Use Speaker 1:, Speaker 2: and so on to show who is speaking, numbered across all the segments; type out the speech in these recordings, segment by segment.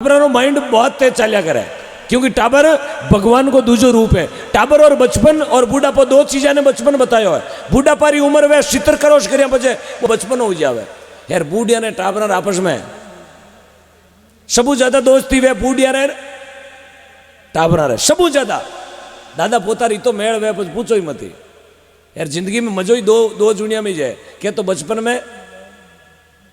Speaker 1: टाबरा mind बहुत तेज चलिया करे क्योंकि टाबर भगवान को दूजो रूप है। टाबर और बचपन और बूढ़ापा दो चीजा ने बचपन बतायो है। बूढ़ापा री उम्र वे 70 करोश कर्या पछे वो बचपन हो जावे यार। बूढ़िया ने टाबरा आपस में सबू ज्यादा दोस्ती वे बूढ़िया रे टाबरा रे सबू ज्यादा। दादा पोतारी तो मेल वे पूछो ही मती यार। जिंदगी में मजो ही दो दुनिया में जाए क्या तो बचपन में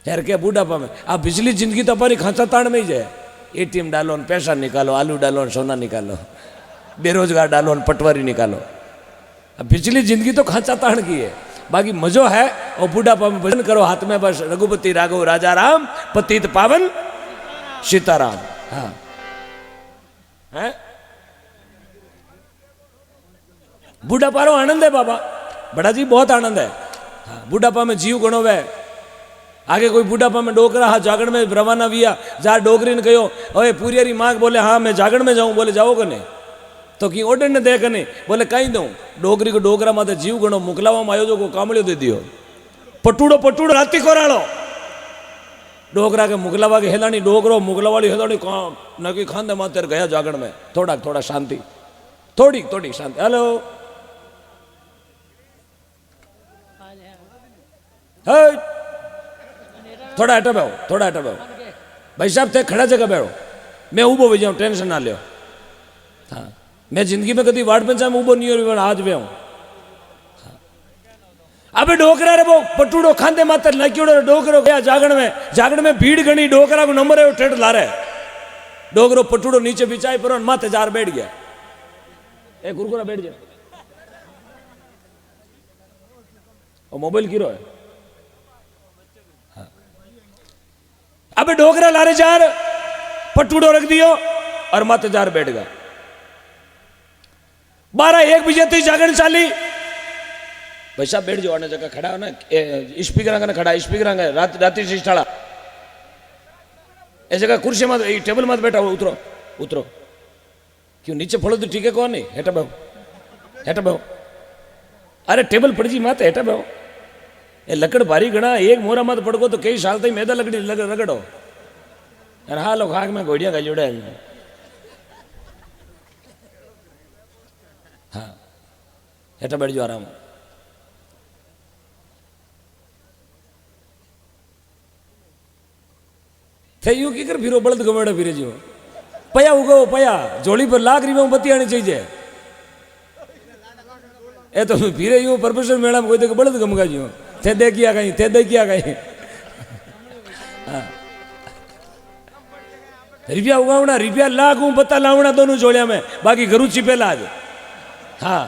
Speaker 1: यार क्या बूढ़ापा में। आप पिछली जिंदगी तो हमारी खांचा ताण में ही जाए। एटीएम डालो पैसा निकालो, आलू डालो सोना निकालो, बेरोजगार डालो पटवारी निकालो। अब पिछली जिंदगी तो खांचा ताण की है, बाकी मजो है। और बूढ़ापा में भजन करो हाथ में बस रघुपति राघव राजा राम पतित पावन सीताराम। हाँ है बूढ़ापा रो आनंद है बाबा, बड़ा जी बहुत आनंद है। हाँ, बूढ़ापा में जीव गणो वे। आगे कोई बूढ़ापा में डोकरा हाँ जागरण में रवाना हुआ जा डोकरी ने कहो अरे पूरी माँ बोले हाँ मैं जागरण में जाऊँ। बोले जाओ कने तो कि ओडर ने दे कने बोले कहीं दूँ डोकरी को डोकरा माते जीव गणो मुकलावा आयो जो को कामड़ियो दे दियो। पटूड़ो पटूड़ो राती कोराड़ो डोकरा के मुकलावा के हेलानी डोकरो मुकलावाड़ी हेलानी नकी खांदे माते गया जागरण में। थोड़ा शांति थोड़ी शांति। हेलो थोड़ा हटा बैठो भाई साहब थे खड़ा जगह बैठो। मैं ऊबो भी जाऊँ टेंशन ना लियो। हाँ मैं जिंदगी में कभी वार्ड पंचायत में ऊबो नहीं हो आज वे हूँ। हाँ। अबे डोकरा रे वो पटूड़ो खांदे माते लक्योड़ो डोकरो गया जागरण में भीड़ गणी डोकरा को नंबर है ठेठ ला रहे डोकरो पटूड़ो नीचे बिछाई पर माथे जार बैठ गया। एक कुरकुरा बैठ गया और मोबाइल गिरो है। अब डोकरा लारे जार पटूड़ो रख दियो और माते जार बैठ गया। 12-1 बजे थी जागरण चाली। भाई साहब बैठ जाओ आने जगह खड़ा हो ना स्पीकर खड़ा स्पीकर राती सिस्टाड़ा ए जगह कुर्सी मत टेबल मत बैठा हो। उतरो क्यों नीचे फड़ो तो ठीक है कौन नहीं हेटा बहु अरे टेबल पड़ जी मत हेटा बहु ये लकड़ भारी गणा एक मोरा मत पड़को तो कई साल तक मैदा लकड़ी रगड़ो। अरे हाँ लोग खाक में घोड़िया का जोड़ा है। हाँ हेटा बैठ जो आराम। थे यू की कर फिरो बड़द गमेड़ा फिरे जो पया उगो पया जोड़ी पर लाख रुपया बत्ती आनी चाहिए। ए तो फिरे यूं परमेश्वर मेला में कोई देख बड़द गमगा जो थे देखिया कहीं हाँ। रुपया उगावना रुपया लाख हूँ बता लावना दोनों जोड़िया में बाकी घरू छिपेला आज। हाँ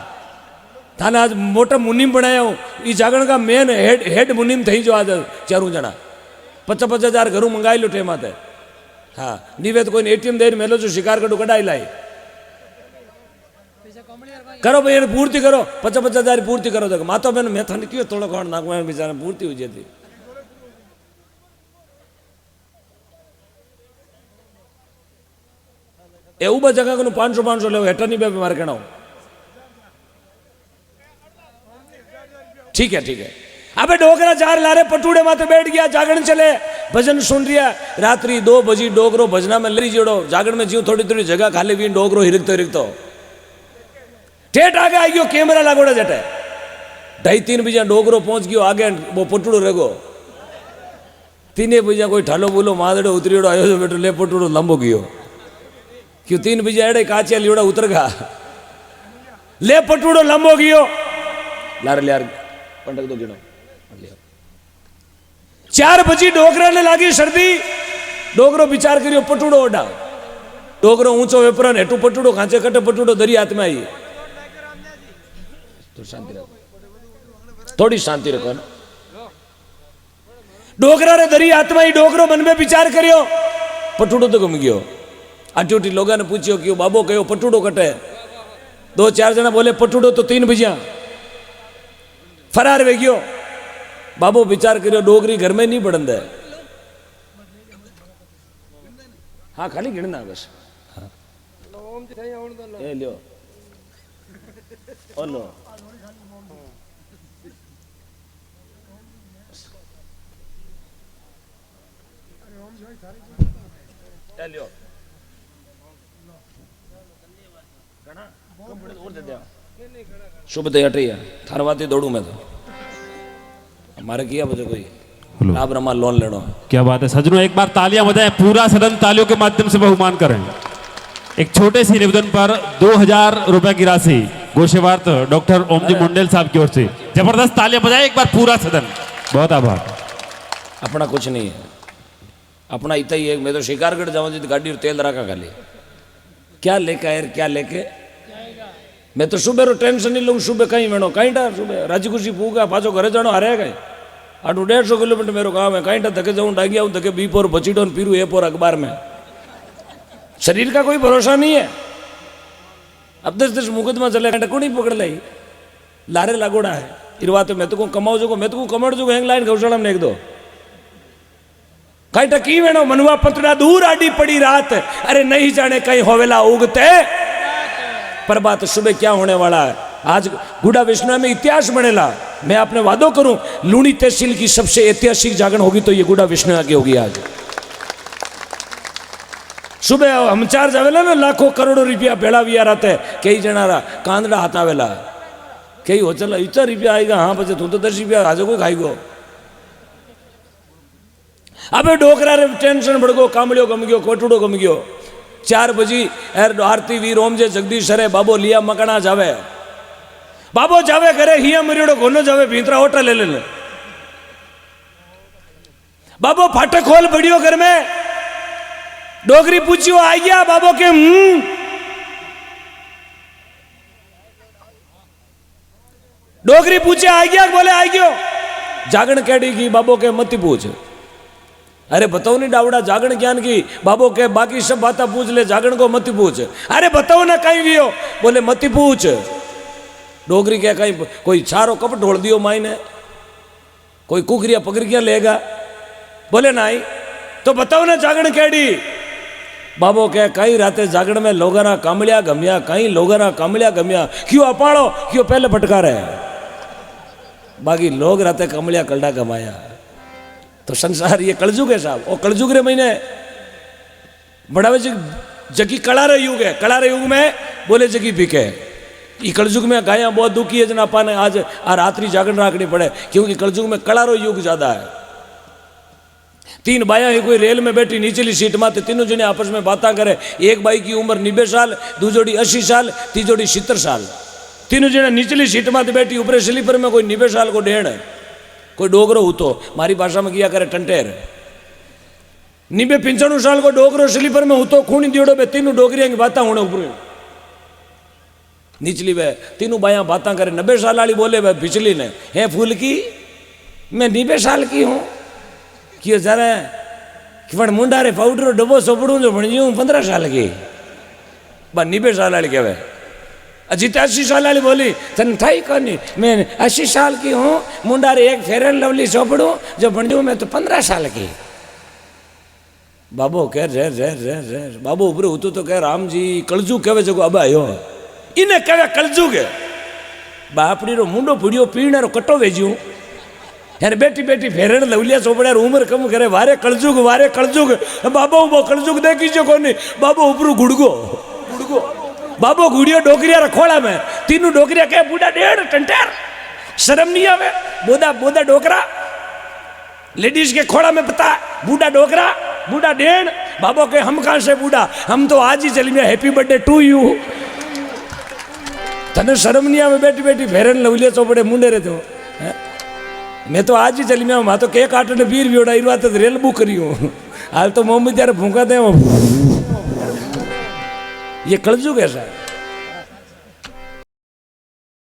Speaker 1: थाने आज मोटा मुनीम बनाया हूँ ये जागरण का मेन हेड मुनीम थी जो आज 4 जना 50-50 हजार घरू मंगाई लो टेमा थे। हाँ नीवे तो कोई एटीएम दे मेलो जो शिकार कटू कढ़ाई लाई करो भाई पूर्ति करो 50-50 हजार पूर्ति करो। देखो मातो बहन मैं थाने क्यों थोड़ा खाण नाकू बेचारा पूर्ति हो जाती। એવું जगह को 500 ले हेटा नहीं मारे कहना ठीक है। अबे डोकरा जार लारे पटूड़े माथे बैठ गया जागरण चले भजन सुन रिया। रात्रि 2 बजे डोकरो भजना में ले जोड़ो जागरण में जीव थोड़ी जगह खाली भी डोकरो हिरकतो ठेठ आगे आ गयो कैमरा लागोड़ा जटे 2:30 बजे डोकरो पहुंच गयो आगे वो पटूड़ो रेगो 3 बजे कोई ठालो बोलो मादड़ो उतरीड़ो आयो जो बेटो ले पटूड़ो लंबो गयो क्यों 3 बजे अड़े काचिया लियोड़ा उतर गा ले पटूड़ो लंबो गयो लार लियार पंडक दो गिनो 4 बजे डोकरा ने लागी सर्दी डोकरो विचार करियो पटूड़ो ओडा डोकरो ऊंचो वेपरन हेटू पटूड़ो खांचे कटे पटूड़ो दरी हाथ में आई। तो शांति रखो थोड़ी शांति रखो ना। डोकरा रे दरी हाथ में आई डोकरो मन में विचार करियो पटूड़ो तो गम गयो। आटी लोगों ने पूछियो कि बाबो कहो पटूड़ो कटे 2-4 जना बोले पटूड़ो तो 3 बजिया फरार वे गयो। बाबो विचार करियो डोगरी घर में नहीं पड़न दे। हाँ खाली गिनना बस। हाँ। ए लियो ओ लो लियो शुभ ते हटी है थारवाती दौड़ू मैं तो हमारे किया बजे कोई आप रमा लोन लेना।
Speaker 2: क्या बात है सज्जनों, एक बार तालियां बजाएं, पूरा सदन तालियों के माध्यम से बहुमान करें। एक छोटे सी निवेदन पर 2000 रुपए की राशि गोशेवार्थ डॉक्टर ओमजी मुंडेल साहब की ओर से जबरदस्त तालियां बजाएं एक बार पूरा सदन। बहुत आभार।
Speaker 1: अपना कुछ नहीं है, अपना इतना ही है। मैं तो शिकारगढ़ जाऊँ जी तो गाड़ी और तेल रखा खाली, क्या लेके आए क्या लेके। मैं तो सुबह रो टेंशन नहीं लूँ, सुबह कहीं वेणो कहीं डा सुबह राजी खुशी पूगा पाछो घरे जानो हारे गए। 150 किलोमीटर मेरो काम है, कहीं धके जाऊँ डागिया हूँ धके बी पोर बचीटो पीरू ए पोर अखबार में। शरीर का कोई भरोसा नहीं है। अब 10 मुकदमा चले टकुड़ी पकड़ लाई लारे लागोड़ा है इरवा तो मैं तो को कमाओ जो मैं तो को कमड़ जो हैंग लाइन गौशाला में एक दो कहीं टकी वेणो मनुआ पतड़ा दूर आडी पड़ी रात, अरे नहीं जाने कहीं होवेला उगते पर बात सुबह क्या होने वाला है। आज गुड़ा विष्णु में इतिहास बनेला। मैं आपने वादो करूं लूणी तहसील की सबसे ऐतिहासिक जागरण होगी तो ये गुड़ा विष्णु आगे होगी। आज सुबह हम चार जावेला ना लाखों करोड़ों रुपया भेड़ा भी आ रहा है, कई जनारा कांदड़ा हाथावेला कई हो चला इतना रुपया आएगा। हाँ बचे तू तो 10 रुपया आज कोई खाईगो। अबे डोकरा रे टेंशन बढ़ गो, कामड़ियो गम गयो, कोटड़ो गम गयो। 4 बजी आरती वीर ओम जे जगदीश रे बाबो लिया मकना जावे, बाबो जावे करे हिया मरियोड़ो घोनो जावे भीतरा होटल ले ले। बाबो फाटक खोल बढ़ियो घर में, डोगरी पूछियो आ गया बाबो के डोगरी पूछे आ गया, बोले आ गयो। जागण कैडी की बाबो के मती पूछ, अरे बताओ नहीं डावड़ा जागण ज्ञान की बाबो के बाकी सब बातें पूछ ले, जागण को मती पूछ। अरे बताओ ना कहीं भी हो, बोले मती पूछ। डोगरी क्या कहीं कोई छारो कप ढोल दियो माई ने, कोई कुकरिया पकड़िया लेगा, बोले नहीं तो बताओ ना जागण कैडी। बाबो के कई राते जागण में लोगरा कामड़िया गमिया, कई लोगरा कामड़िया गमिया, क्यों अपाड़ो क्यों पहले फटकार है। बाकी लोग राते कामड़िया कलडा कमाया। तो संसार ये कलजुग है साहब, और कलजुग रे महीने बढ़ावे जगी कड़ारे युग है। कड़ारे युग में बोले जगी बिके। ये कलजुग में गाया बहुत दुखी है जनापा ने आज आ रात्रि जागरण रखनी पड़े, क्योंकि कलजुग में कड़ारो युग ज्यादा है। 3 बाया ही कोई रेल में बैठी निचली सीट में, तीनों जने आपस में बातें करे। एक बाई की उम्र 90 साल, दूजोड़ी 80 साल, तीजोड़ी 70 साल। तीनों जने निचली सीट में बैठी, ऊपर स्लीपर में कोई 90 साल को डेढ़, कोई डोगरो हो तो मारी भाषा में किया करे टंटेर। 95 साल को डोगरो स्लीपर में हो तो खूनी दियोड़ो बे तीनों डोगरिया की बातें होने ऊपर निचली वे तीनों बाया बातें करे। 90 साल वाली बोले वे पिछली ने, है फूल की मैं 90 साल की हूँ क्यों जरा कि मुंडा रे पाउडर डब्बो सोपड़ू जो बन जूँ 15 साल की। बस 90 साल वाली कहवे। अजीत 80 साल वाली बोली तन थाई कौन, मैं 80 साल की हूँ, मुंडा रे एक फेयर एंड लवली सोपड़ू जो बन जूँ मैं तो 15 साल की। बाबो कह रे बाबो ऊपर होतो तो कह राम जी कलजुग कहवे जो अब आयो इन्हें कहवे कलजुग है। बापड़ी रो मुंडो पीड़ियो पीने रो कटो वेज्यू यार बेटी बेटी फेरण लवलिया सोपड़े उम्र कम करे वारे कलजुग बाबो वो कलजुग देखी जो कोनी। बाबो ऊपर गुड़गो बाबो गुड़ियो डोकरिया रखोड़ा में तीनों डोकरिया कहे बूढ़ा डेढ़ टंटेर शर्म नहीं आवे। बोदा डोकरा लेडीज के खोड़ा में पता बूढ़ा डोकरा बूढ़ा डेढ़। बाबो के हम कहां से बूढ़ा, हम तो आज ही चली में हैप्पी बर्थडे टू यू। तने शर्म नहीं आवे बेटी बेटी फेरन लवलिया चौपड़े मुंडे रहते हो। मैं तो आज ही चली में वहां तो केक काटने बीर भी उड़ाई तो रेल बुक करी हूँ। हाल तो मोहम्मद यार भूखा दे ये कलजुग है साहब।